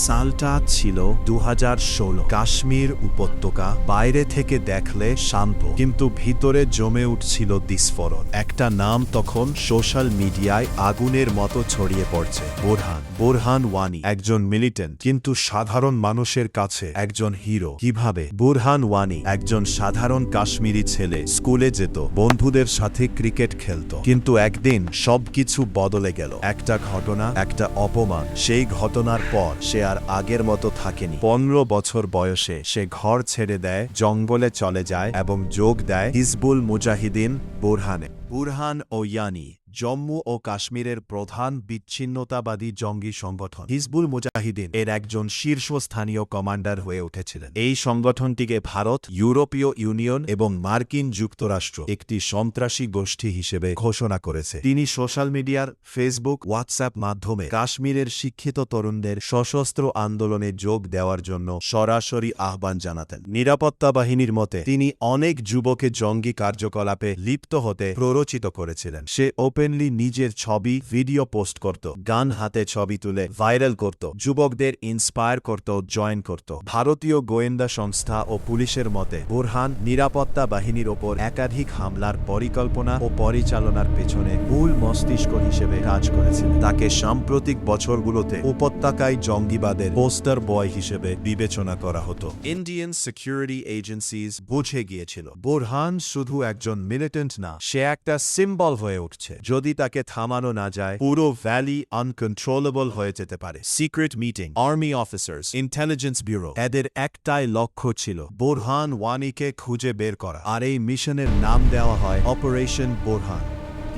সালটা ছিল 2016। কাশ্মীর উপত্যকা বাইরে থেকে দেখলে শান্ত, কিন্তু ভিতরে জমে উঠছিল বিস্ফোরণ। একটা নাম তখন সোশ্যাল মিডিয়ায় আগুনের মতো ছড়িয়ে পড়ছে, বুরহান ওয়ানি। একজন মিলিটেন্ট, কিন্তু সাধারণ মানুষের কাছে একজন হিরো। কিভাবে? বুরহান ওয়ানি একজন সাধারণ কাশ্মীরি ছেলে, স্কুলে যেত, বন্ধুদের সাথে ক্রিকেট খেলত। কিন্তু একদিন সবকিছু বদলে গেল। একটা ঘটনা, একটা অপমান। সেই ঘটনার পর সে আর আগের মতো থাকেনি। 15 বছর বয়সে সে ঘর ছেড়ে দেয়, জঙ্গলে চলে যায় এবং যোগ দেয় হিজবুল মুজাহিদিন বুরহান ও ইয়ানি জম্মু ও কাশ্মীরের প্রধান বিচ্ছিন্নতাবাদী জঙ্গি সংগঠন হিজবুল মুজাহিদিন এর একজন শীর্ষস্থানীয় কমান্ডার হয়ে উঠেছিলেন। এই সংগঠনটিকে ভারত, ইউরোপীয় ইউনিয়ন এবং মার্কিন যুক্তরাষ্ট্র একটি সন্ত্রাসী গোষ্ঠী হিসেবে ঘোষণা করেছে। তিনি সোশ্যাল মিডিয়ার, ফেসবুক, হোয়াটসঅ্যাপ মাধ্যমে কাশ্মীরের শিক্ষিত তরুণদের সশস্ত্র আন্দোলনে যোগ দেওয়ার জন্য সরাসরি আহ্বান জানাতেন। নিরাপত্তা বাহিনীর মতে তিনি অনেক যুবকে জঙ্গি কার্যকলাপে লিপ্ত হতে প্ররোচিত করেছিলেন। সে ওপেনলি নিজের ছবি, ভিডিও পোস্ট করত, গান হাতে ছবি তুলে ভাইরাল করত, যুবকদের ইন্সপায়ার করত, জয়েন করত। ভারতীয় গোয়েন্দা সংস্থা ও পুলিশের মতে বুরহান নিরাপত্তা বাহিনীর ওপর একাধিক হামলার পরিকল্পনা ও পরিচালনার পেছনে মূল মস্তিষ্ক হিসেবে কাজ করেছিল। তাকে সাম্প্রতিক বছরগুলোতে উপত্যকায় জঙ্গিবাদের পোস্টার বয় হিসেবে বিবেচনা করা হতো। ইন্ডিয়ান সিকিউরিটি এজেন্সিজ বুঝে গিয়েছিল বুরহান শুধু একজন মিলিটেন্ট না, সে একটা সিম্বল হয়ে উঠছে। যদি তাকে থামানো না যায়, পুরো ভ্যালি আনকন্ট্রোলেবল হয়ে যেতে পারে। Secret meeting, army officers, intelligence bureau, এদের একটাই লক্ষ্য ছিল বুরহান ওয়ানিকে খুঁজে বের করা। আর এই মিশনের নাম দেওয়া হয় অপারেশন বুরহান।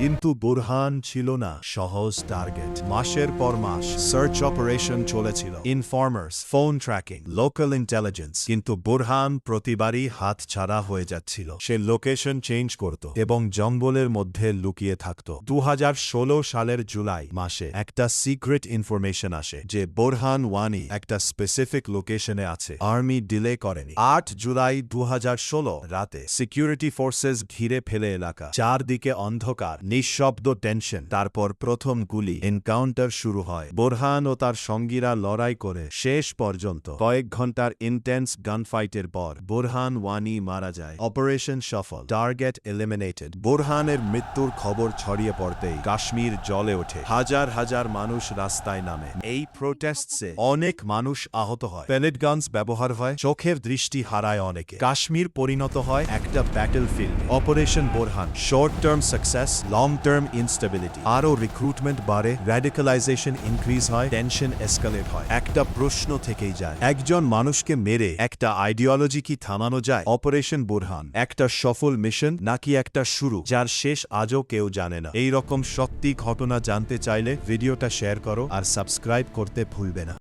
কিন্তু বুরহান ছিল না সহজ টার্গেট। মাসের পর মাস সার্চ অপারেশন চলেছিল, ইনফর্মার্স, ফোন ট্র্যাকিং, লোকাল ইন্টেলিজেন্স। কিন্তু বুরহান প্রতিবারই হাত ছাড়া হয়ে যাচ্ছিল। সে লোকেশন চেঞ্জ করত এবং জঙ্গলের মধ্যে লুকিয়ে থাকত। 2016 সালের জুলাই মাসে একটা সিক্রেট ইনফরমেশন আসে যে বুরহান ওয়ানি একটা স্পেসিফিক লোকেশনে আছে। আর্মি ডিলে করেনি। 8 জুলাই 2016 রাতে সিকিউরিটি ফোর্সেস ঘিরে ফেলে এলাকা। চারদিকে অন্ধকার, নিঃশব্দ টেনশন। তারপর প্রথম গুলি, এনকাউন্টার শুরু হয়। বুরহান ও তার সঙ্গীরা লড়াই করে শেষ পর্যন্ত কয়েক ঘন্টার ইন্টেন্স গানফাইটের পর বুরহান ওয়ানি মারা যায়। অপারেশন সফল, টার্গেট এলিমিনেটেড। বুরহানের মৃত্যুর খবর ছড়িয়ে পড়তেই কাশ্মীর জ্বলে ওঠে। হাজার হাজার মানুষ রাস্তায় নামে। এই প্রোটেস্টসে অনেক মানুষ আহত হয়, পেলেট গানস ব্যবহার হয়, চোখের দৃষ্টি হারায় অনেকে। কাশ্মীর পরিণত হয় একটা battlefield. Operation Burhan short term success, long term instability. আরও রিক্রুটমেন্ট বাড়ে, র্যাডিক্যালাইজেশন ইনক্রিজ হয়, টেনশন এসকালেট হয়। একটা প্রশ্ন থেকেই যায়, একজন মানুষকে মেরে একটা আইডিওলজি কি থামানো যায়? অপারেশন বুরহান একটা সফল মিশন নাকি একটা শুরু যার শেষ আজও কেউ জানে না? এই রকম সত্যি ঘটনা জানতে চাইলে ভিডিওটা শেয়ার করো আর সাবস্ক্রাইব করতে ভুলবে না।